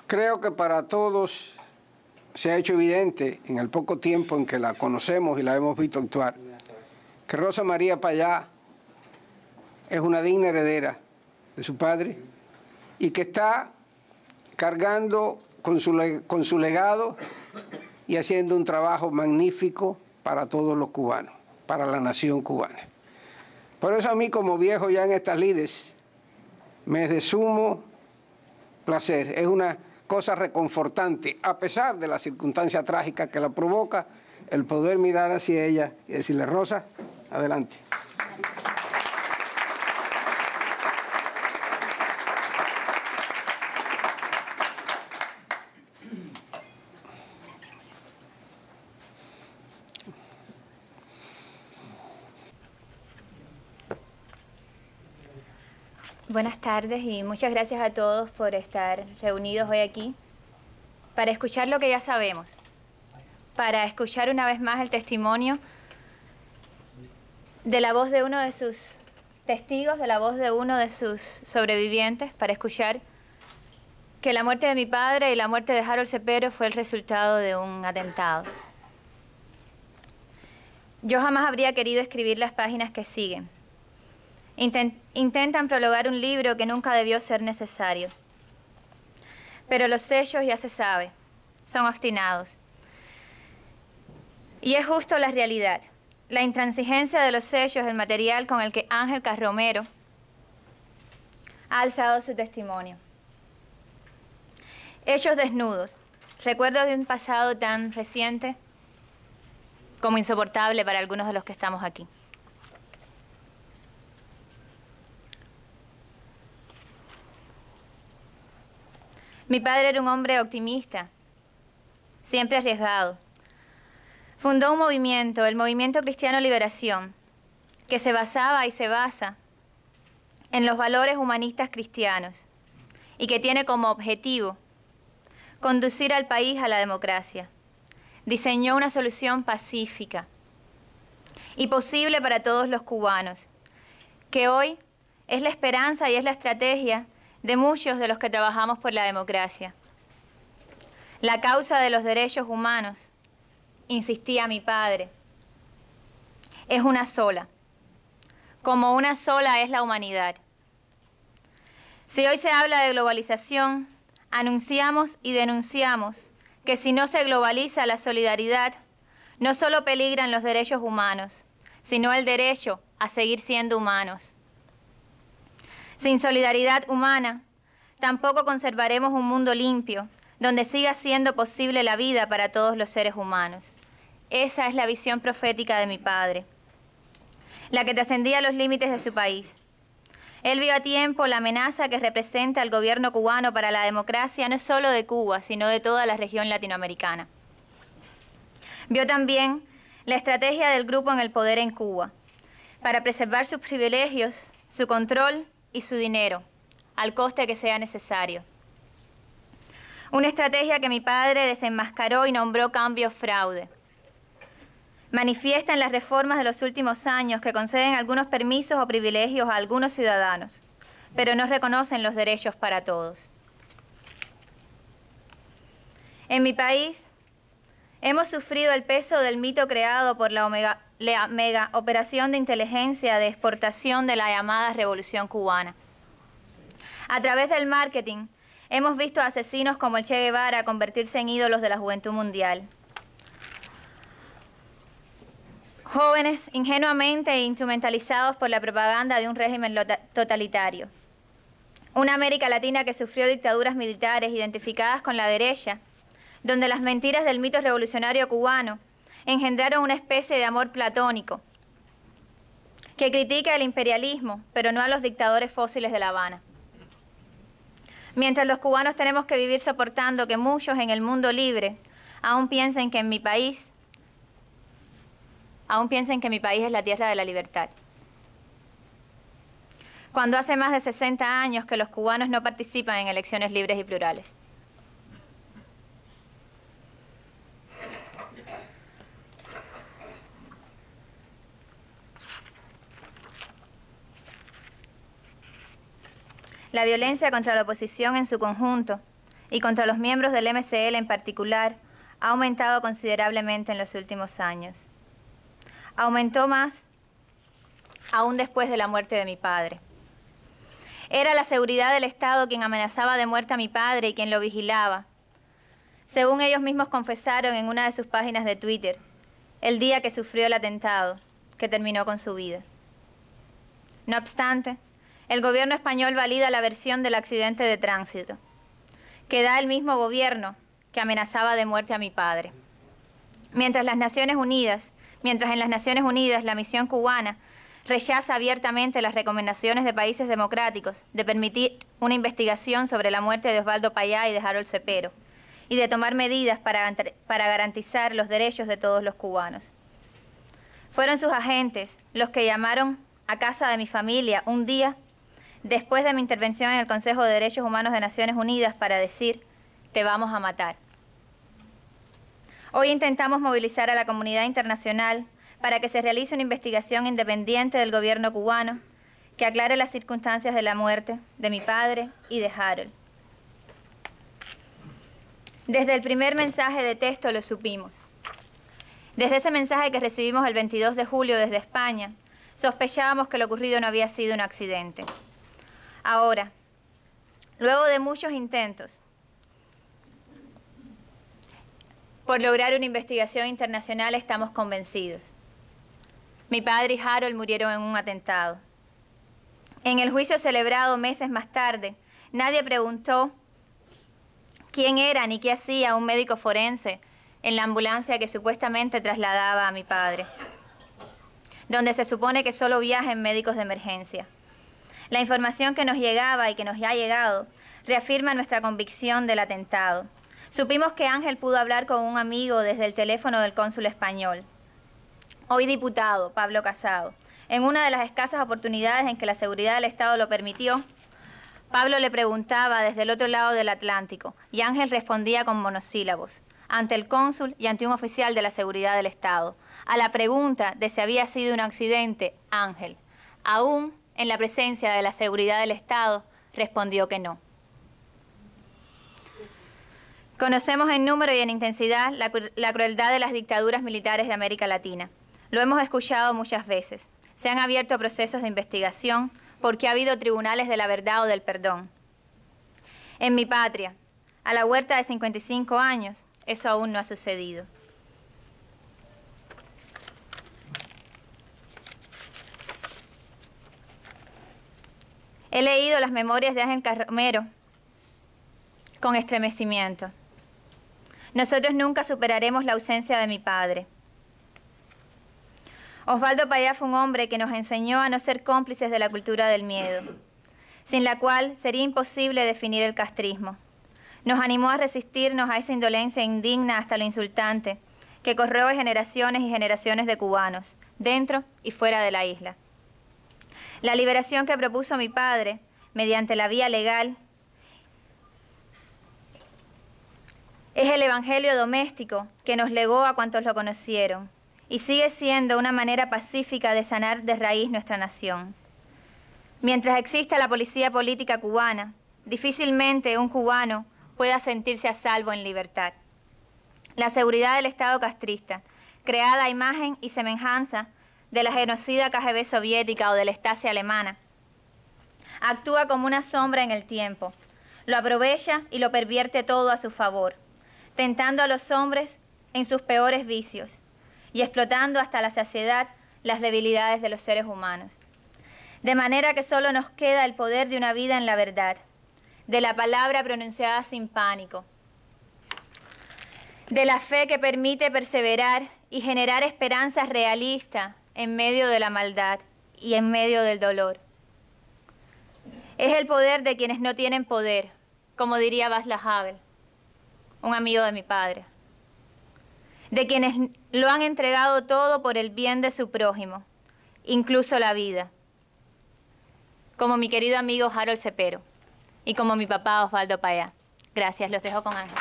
Creo que para todos se ha hecho evidente en el poco tiempo en que la conocemos y la hemos visto actuar, que Rosa María Payá es una digna heredera de su padre y que está cargando con su legado y haciendo un trabajo magnífico para todos los cubanos, para la nación cubana. Por eso a mí, como viejo ya en estas lides, me es de sumo placer. Es una cosa reconfortante, a pesar de la circunstancia trágica que la provoca, el poder mirar hacia ella y decirle: Rosa, adelante. Buenas tardes y muchas gracias a todos por estar reunidos hoy aquí para escuchar lo que ya sabemos, para escuchar una vez más el testimonio de la voz de uno de sus testigos, de la voz de uno de sus sobrevivientes, para escuchar que la muerte de mi padre y la muerte de Harold Cepero fue el resultado de un atentado. Yo jamás habría querido escribir las páginas que siguen. Intentan prologar un libro que nunca debió ser necesario. Pero los sellos, ya se sabe, son obstinados. Y es justo la realidad. La intransigencia de los sellos, el material con el que Ángel Carromero ha alzado su testimonio. Hechos desnudos, recuerdos de un pasado tan reciente como insoportable para algunos de los que estamos aquí. Mi padre era un hombre optimista, siempre arriesgado. Fundó un movimiento, el Movimiento Cristiano Liberación, que se basaba y se basa en los valores humanistas cristianos y que tiene como objetivo conducir al país a la democracia. Diseñó una solución pacífica y posible para todos los cubanos, que hoy es la esperanza y es la estrategia de muchos de los que trabajamos por la democracia. La causa de los derechos humanos, insistía mi padre, es una sola, como una sola es la humanidad. Si hoy se habla de globalización, anunciamos y denunciamos que si no se globaliza la solidaridad, no solo peligran los derechos humanos, sino el derecho a seguir siendo humanos. Sin solidaridad humana, tampoco conservaremos un mundo limpio, donde siga siendo posible la vida para todos los seres humanos. Esa es la visión profética de mi padre, la que trascendía los límites de su país. Él vio a tiempo la amenaza que representa el gobierno cubano para la democracia, no solo de Cuba, sino de toda la región latinoamericana. Vio también la estrategia del grupo en el poder en Cuba, para preservar sus privilegios, su control y su dinero, al coste que sea necesario. Una estrategia que mi padre desenmascaró y nombró cambio fraude. Manifiesta en las reformas de los últimos años que conceden algunos permisos o privilegios a algunos ciudadanos, pero no reconocen los derechos para todos. En mi país hemos sufrido el peso del mito creado por la mega operación de inteligencia de exportación de la llamada Revolución Cubana. A través del marketing, hemos visto a asesinos como el Che Guevara convertirse en ídolos de la juventud mundial. Jóvenes ingenuamente instrumentalizados por la propaganda de un régimen totalitario. Una América Latina que sufrió dictaduras militares identificadas con la derecha, donde las mentiras del mito revolucionario cubano engendraron una especie de amor platónico que critica el imperialismo, pero no a los dictadores fósiles de La Habana. Mientras los cubanos tenemos que vivir soportando que muchos en el mundo libre aún piensen que mi país es la tierra de la libertad. Cuando hace más de 60 años que los cubanos no participan en elecciones libres y plurales. La violencia contra la oposición en su conjunto y contra los miembros del MCL en particular ha aumentado considerablemente en los últimos años. Aumentó más aún después de la muerte de mi padre. Era la seguridad del Estado quien amenazaba de muerte a mi padre y quien lo vigilaba. Según ellos mismos confesaron en una de sus páginas de Twitter, el día que sufrió el atentado que terminó con su vida. No obstante, el gobierno español valida la versión del accidente de tránsito, que da el mismo gobierno que amenazaba de muerte a mi padre. Mientras en las Naciones Unidas la misión cubana rechaza abiertamente las recomendaciones de países democráticos de permitir una investigación sobre la muerte de Osvaldo Payá y de Harold Cepero, y de tomar medidas para garantizar los derechos de todos los cubanos. Fueron sus agentes los que llamaron a casa de mi familia un día después de mi intervención en el Consejo de Derechos Humanos de Naciones Unidas para decir: te vamos a matar. Hoy intentamos movilizar a la comunidad internacional para que se realice una investigación independiente del gobierno cubano que aclare las circunstancias de la muerte de mi padre y de Harold. Desde el primer mensaje de texto lo supimos. Desde ese mensaje que recibimos el 22 de julio desde España, sospechábamos que lo ocurrido no había sido un accidente. Ahora, luego de muchos intentos por lograr una investigación internacional, estamos convencidos. Mi padre y Harold murieron en un atentado. En el juicio celebrado meses más tarde, nadie preguntó quién era ni qué hacía un médico forense en la ambulancia que supuestamente trasladaba a mi padre, donde se supone que solo viajan médicos de emergencia. La información que nos llegaba y que nos ha llegado reafirma nuestra convicción del atentado. Supimos que Ángel pudo hablar con un amigo desde el teléfono del cónsul español, hoy diputado, Pablo Casado. En una de las escasas oportunidades en que la seguridad del Estado lo permitió, Pablo le preguntaba desde el otro lado del Atlántico y Ángel respondía con monosílabos ante el cónsul y ante un oficial de la seguridad del Estado. A la pregunta de si había sido un accidente, Ángel, aún en la presencia de la seguridad del Estado, respondió que no. Conocemos en número y en intensidad la crueldad de las dictaduras militares de América Latina. Lo hemos escuchado muchas veces. Se han abierto procesos de investigación porque ha habido tribunales de la verdad o del perdón. En mi patria, a la huerta de 55 años, eso aún no ha sucedido. He leído las memorias de Ángel Carromero con estremecimiento. Nosotros nunca superaremos la ausencia de mi padre. Osvaldo Payá fue un hombre que nos enseñó a no ser cómplices de la cultura del miedo, sin la cual sería imposible definir el castrismo. Nos animó a resistirnos a esa indolencia indigna hasta lo insultante que corroe generaciones y generaciones de cubanos, dentro y fuera de la isla. La liberación que propuso mi padre, mediante la vía legal, es el evangelio doméstico que nos legó a cuantos lo conocieron y sigue siendo una manera pacífica de sanar de raíz nuestra nación. Mientras exista la policía política cubana, difícilmente un cubano pueda sentirse a salvo en libertad. La seguridad del Estado castrista, creada a imagen y semejanza de la genocida KGB soviética o de la Stasi alemana, actúa como una sombra en el tiempo, lo aprovecha y lo pervierte todo a su favor, tentando a los hombres en sus peores vicios y explotando hasta la saciedad las debilidades de los seres humanos. De manera que solo nos queda el poder de una vida en la verdad, de la palabra pronunciada sin pánico, de la fe que permite perseverar y generar esperanzas realistas en medio de la maldad y en medio del dolor. Es el poder de quienes no tienen poder, como diría Václav Havel, un amigo de mi padre, de quienes lo han entregado todo por el bien de su prójimo, incluso la vida, como mi querido amigo Harold Cepero y como mi papá Osvaldo Payá. Gracias, los dejo con Ángel.